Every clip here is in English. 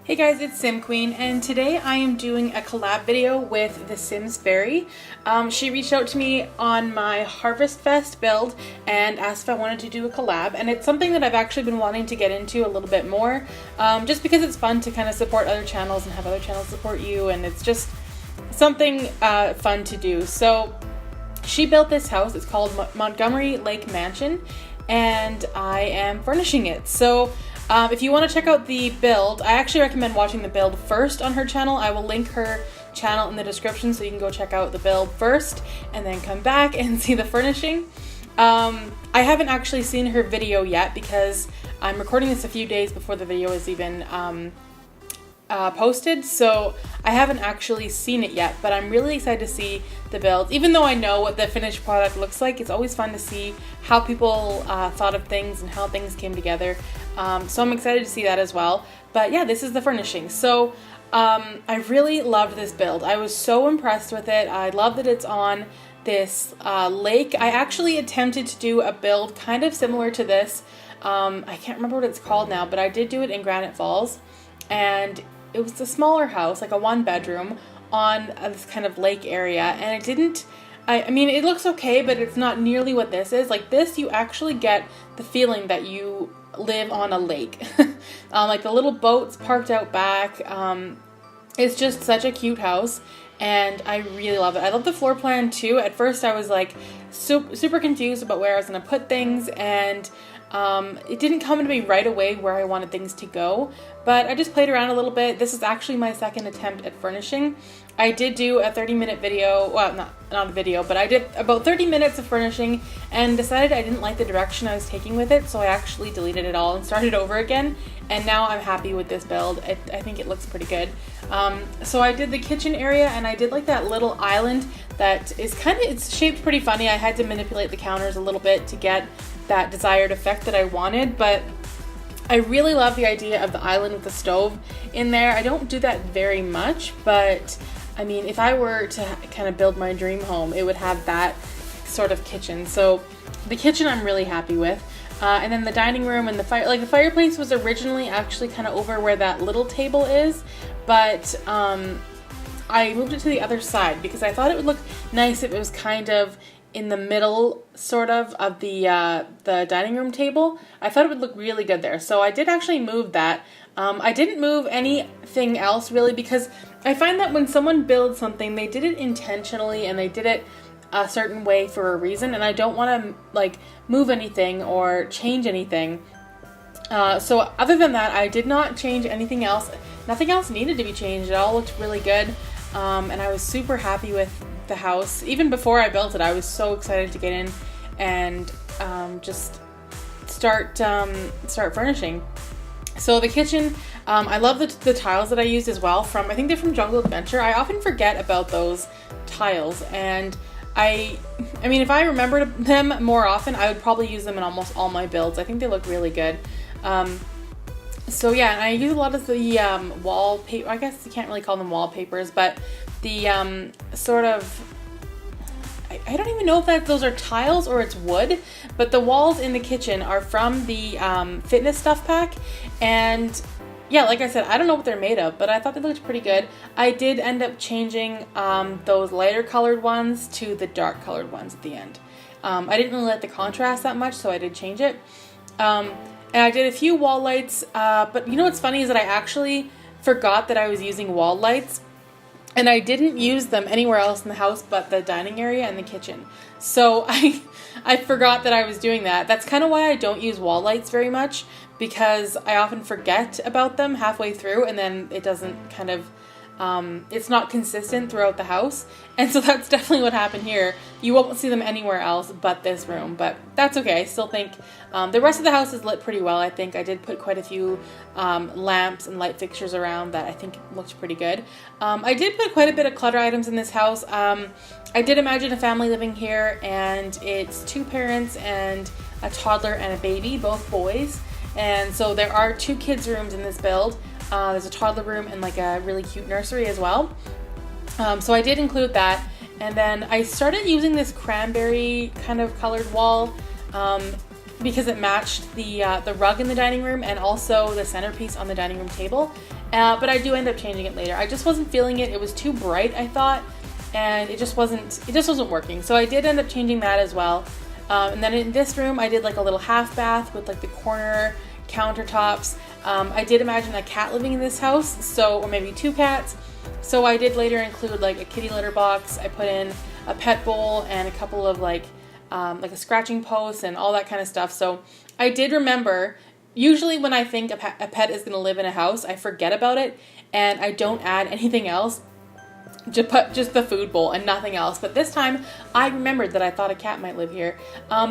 Hey guys, it's SimQueen, and today I am doing a collab video with TheSimsFairy. She reached out to me on my Harvest Fest build and asked if I wanted to do a collab, and it's something that I've actually been wanting to get into a little bit more, just because it's fun to kind of support other channels and have other channels support you, and it's just something fun to do. So she built this house. It's called Montgomery Lake Mansion, and I am furnishing it. So if you want to check out the build, I actually recommend watching the build first on her channel. I will link her channel in the description so you can go check out the build first and then come back and see the furnishing. I haven't actually seen her video yet because I'm recording this a few days before the video is even posted, so I haven't actually seen it yet, but I'm really excited to see the build. Even though I know what the finished product looks like, it's always fun to see how people thought of things and how things came together. So I'm excited to see that as well. But yeah, this is the furnishing. So I really loved this build. I was so impressed with it. I love that it's on this lake. I actually attempted to do a build kind of similar to this. I can't remember what it's called now, but I did do it in Granite Falls, and it was a smaller house, like a 1-bedroom on this kind of lake area, and it didn't, I mean, it looks okay, but it's not nearly what this is. Like this, you actually get the feeling that you live on a lake. Like the little boats parked out back. It's just such a cute house, and I really love it. I love the floor plan too. At first I was like super confused about where I was going to put things, and it didn't come to me right away where I wanted things to go, but I just played around a little bit. This is actually my second attempt at furnishing. I did do a 30-minute video, well, not a video, but I did about 30 minutes of furnishing and decided I didn't like the direction I was taking with it, so I actually deleted it all and started over again, and now I'm happy with this build. I think it looks pretty good. So I did the kitchen area, and I did like that little island that is it's shaped pretty funny. I had to manipulate the counters a little bit to get that desired effect that I wanted, but I really love the idea of the island with the stove in there. I don't do that very much, but I mean, if I were to kind of build my dream home, it would have that sort of kitchen. So the kitchen I'm really happy with. And then the dining room and the fireplace was originally actually kind of over where that little table is, but I moved it to the other side because I thought it would look nice if it was kind of in the middle sort of the dining room table. I thought it would look really good there. So I did actually move that. I didn't move anything else really because I find that when someone builds something, they did it intentionally and they did it a certain way for a reason, and I don't want to like move anything or change anything. So other than that, I did not change anything else. Nothing else needed to be changed. It all looked really good, and I was super happy with the house. Even before I built it, I was so excited to get in and just start furnishing. So the kitchen, I love the tiles that I used as well. I think they're from Jungle Adventure. I often forget about those tiles, and I mean, if I remembered them more often, I would probably use them in almost all my builds. I think they look really good. So yeah, and I use a lot of the wallpaper. I guess you can't really call them wallpapers, but the sort of, I don't even know if those are tiles or it's wood, but the walls in the kitchen are from the fitness stuff pack, and yeah, like I said, I don't know what they're made of, but I thought they looked pretty good. I did end up changing those lighter colored ones to the dark colored ones at the end. I didn't really like the contrast that much, so I did change it. And I did a few wall lights, but you know what's funny is that I actually forgot that I was using wall lights, and I didn't use them anywhere else in the house but the dining area and the kitchen. So I forgot that I was doing that. That's kind of why I don't use wall lights very much, because I often forget about them halfway through, and then it doesn't kind of, it's not consistent throughout the house. And so that's definitely what happened here. You won't see them anywhere else but this room, but that's okay. I still think the rest of the house is lit pretty well. I think I did put quite a few lamps and light fixtures around that I think looked pretty good. I did put quite a bit of clutter items in this house. I did imagine a family living here, and it's 2 parents and a toddler and a baby, both boys. And so there are 2 kids' rooms in this build. There's a toddler room and like a really cute nursery as well. So I did include that. And then I started using this cranberry kind of colored wall because it matched the rug in the dining room and also the centerpiece on the dining room table. But I do end up changing it later. I just wasn't feeling it. It was too bright, I thought, and it just wasn't working. So I did end up changing that as well. And then in this room, I did like a little half bath with like the corner countertops. I did imagine a cat living in this house, or maybe 2 cats. So I did later include like a kitty litter box. I put in a pet bowl and a couple of like a scratching post and all that kind of stuff. So I did remember, usually when I think a pet is going to live in a house, I forget about it and I don't add anything else. Just the food bowl and nothing else. But this time I remembered that I thought a cat might live here.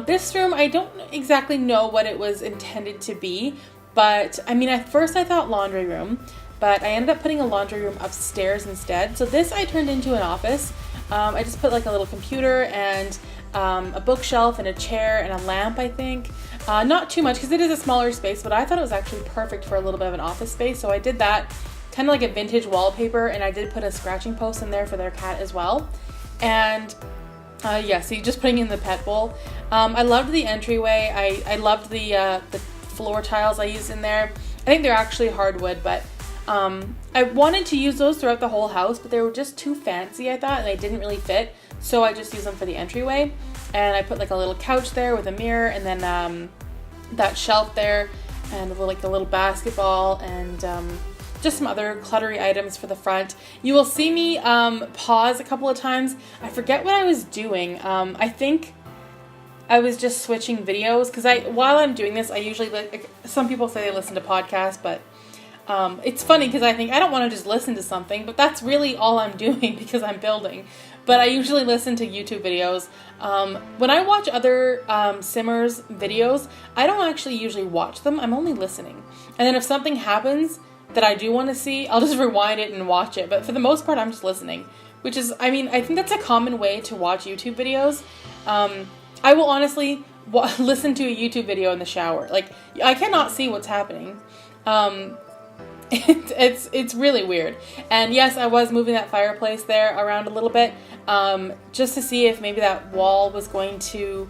This room, I don't exactly know what it was intended to be, but I mean, at first I thought laundry room, but I ended up putting a laundry room upstairs instead. So this I turned into an office. I just put like a little computer and a bookshelf and a chair and a lamp, I think. Not too much because it is a smaller space, but I thought it was actually perfect for a little bit of an office space. So I did that. Kind of like a vintage wallpaper, and I did put a scratching post in there for their cat as well. And so you're just putting in the pet bowl. I loved the entryway. I loved the floor tiles I used in there. I think they're actually hardwood, but I wanted to use those throughout the whole house, but they were just too fancy, I thought, and they didn't really fit. So I just used them for the entryway. And I put like a little couch there with a mirror, and then that shelf there, and like the little basketball, and just some other cluttery items for the front. You will see me pause a couple of times. I forget what I was doing. I think I was just switching videos because while I'm doing this, I usually, like, some people say they listen to podcasts, but it's funny because I think I don't want to just listen to something, but that's really all I'm doing because I'm building. But I usually listen to YouTube videos. When I watch other simmers videos, I don't actually usually watch them. I'm only listening. And then if something happens that I do want to see, I'll just rewind it and watch it. But for the most part, I'm just listening, which is, I mean, I think that's a common way to watch YouTube videos. I will honestly listen to a YouTube video in the shower. Like, I cannot see what's happening. It's really weird. And yes, I was moving that fireplace there around a little bit, just to see if maybe that wall was going to,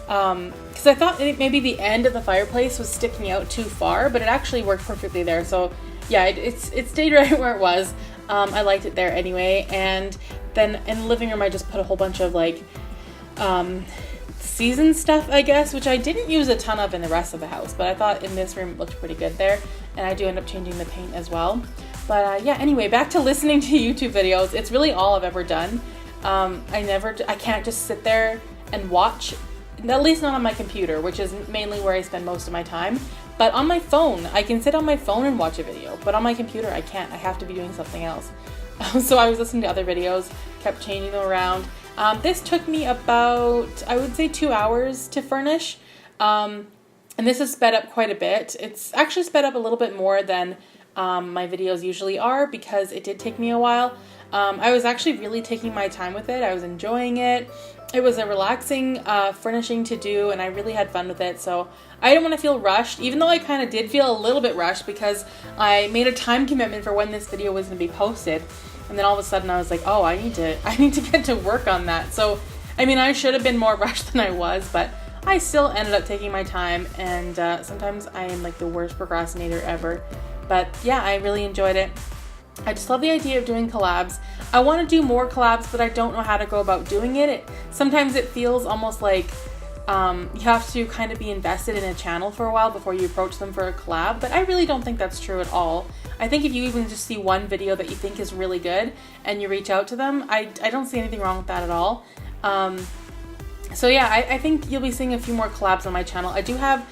because I thought maybe the end of the fireplace was sticking out too far, but it actually worked perfectly there. So yeah, it stayed right where it was. I liked it there anyway. And then in the living room, I just put a whole bunch of like season stuff, I guess, which I didn't use a ton of in the rest of the house, but I thought in this room it looked pretty good there. And I do end up changing the paint as well. But yeah, anyway, back to listening to YouTube videos. It's really all I've ever done. I can't just sit there and watch, at least not on my computer, which is mainly where I spend most of my time. But on my phone, I can sit on my phone and watch a video, but on my computer I can't. I have to be doing something else. So I was listening to other videos, kept changing them around. This took me about, I would say, 2 hours to furnish. And this is sped up quite a bit. It's actually sped up a little bit more than my videos usually are because it did take me a while. I was actually really taking my time with it. I was enjoying it. It was a relaxing furnishing to do, and I really had fun with it. So I didn't want to feel rushed, even though I kind of did feel a little bit rushed because I made a time commitment for when this video was going to be posted. And then all of a sudden I was like, oh, I need to get to work on that. So, I mean, I should have been more rushed than I was, but I still ended up taking my time. And sometimes I am like the worst procrastinator ever. But yeah, I really enjoyed it. I just love the idea of doing collabs. I want to do more collabs, but I don't know how to go about doing it. Sometimes it feels almost like you have to kind of be invested in a channel for a while before you approach them for a collab, but I really don't think that's true at all. I think if you even just see one video that you think is really good and you reach out to them, I don't see anything wrong with that at all. So yeah, I think you'll be seeing a few more collabs on my channel. I do have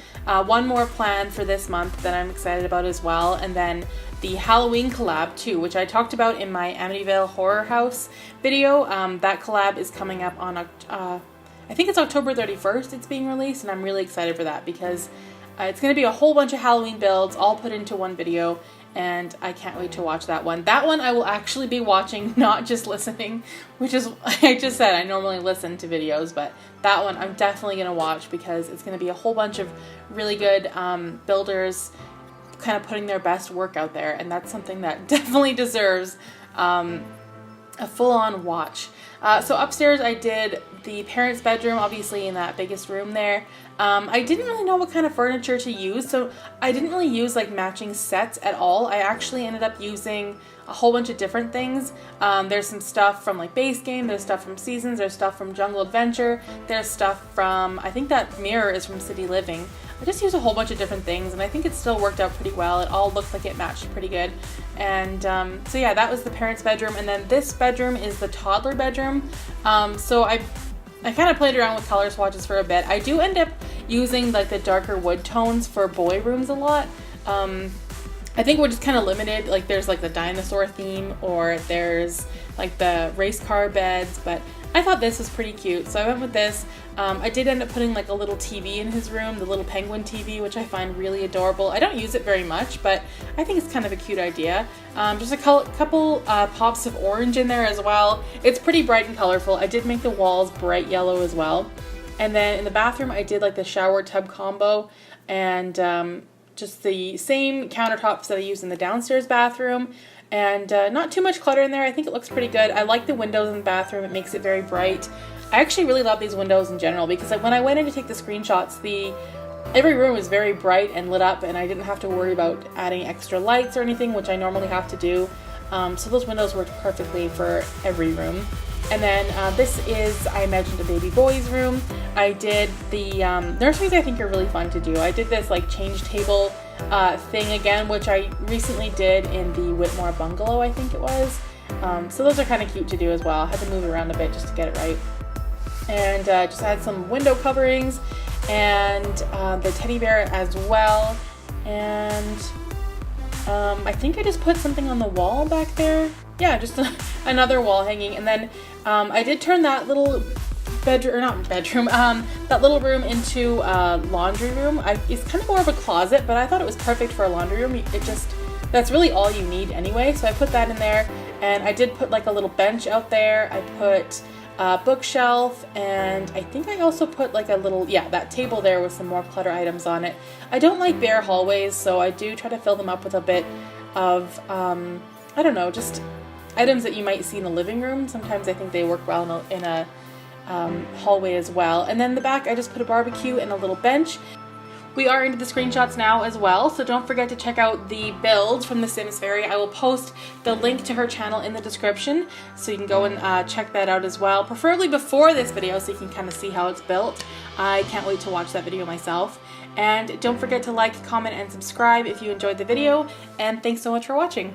one more planned for this month that I'm excited about as well, and then the Halloween collab too, which I talked about in my Amityville Horror House video. That collab is coming up on, I think it's October 31st it's being released, and I'm really excited for that because it's going to be a whole bunch of Halloween builds all put into one video, and I can't wait to watch that one. That one I will actually be watching, not just listening, which is, I just said I normally listen to videos, but that one I'm definitely going to watch because it's going to be a whole bunch of really good builders kind of putting their best work out there, and that's something that definitely deserves a full-on watch. So upstairs I did the parents' bedroom, obviously in that biggest room there. I didn't really know what kind of furniture to use, so I didn't really use like matching sets at all. I actually ended up using a whole bunch of different things. There's some stuff from like Base Game, there's stuff from Seasons, there's stuff from Jungle Adventure, there's stuff from, I think that mirror is from City Living. I just used a whole bunch of different things, and I think it still worked out pretty well. It all looked like it matched pretty good. And so yeah, that was the parents' bedroom, and then this bedroom is the toddler bedroom. So I kind of played around with color swatches for a bit. I do end up using like the darker wood tones for boy rooms a lot. I think we're just kind of limited, like there's like the dinosaur theme, or there's like the race car beds, but I thought this was pretty cute, so I went with this. I did end up putting like a little TV in his room, the little penguin TV, which I find really adorable. I don't use it very much, but I think it's kind of a cute idea. Just a couple pops of orange in there as well. It's pretty bright and colorful. I did make the walls bright yellow as well. And then in the bathroom, I did like the shower tub combo, and just the same countertops that I used in the downstairs bathroom. And not too much clutter in there. I think it looks pretty good. I like the windows in the bathroom. It makes it very bright. I actually really love these windows in general, because when I went in to take the screenshots, every room was very bright and lit up, and I didn't have to worry about adding extra lights or anything, which I normally have to do. So those windows worked perfectly for every room. And then this is, I imagined, a baby boy's room. I did the nurseries. I think are really fun to do. I did this like change table thing again, which I recently did in the Whitmore bungalow, I think it was. So those are kind of cute to do as well. I had to move it around a bit just to get it right. And just add some window coverings and the teddy bear as well. And I think I just put something on the wall back there. Yeah, just another wall hanging. And then I did turn that little bedroom, or not bedroom, that little room into a laundry room. It's kind of more of a closet, but I thought it was perfect for a laundry room. That's really all you need anyway. So I put that in there, and I did put like a little bench out there. I put a bookshelf, and I think I also put like a little, that table there with some more clutter items on it. I don't like bare hallways, so I do try to fill them up with a bit of, I don't know, just items that you might see in the living room. Sometimes I think they work well in a hallway as well. And then the back, I just put a barbecue and a little bench. We are into the screenshots now as well, so don't forget to check out the builds from TheSimsFairy. I will post the link to her channel in the description, so you can go and check that out as well, preferably before this video, so you can kind of see how it's built. I can't wait to watch that video myself. And don't forget to like, comment, and subscribe if you enjoyed the video, and thanks so much for watching.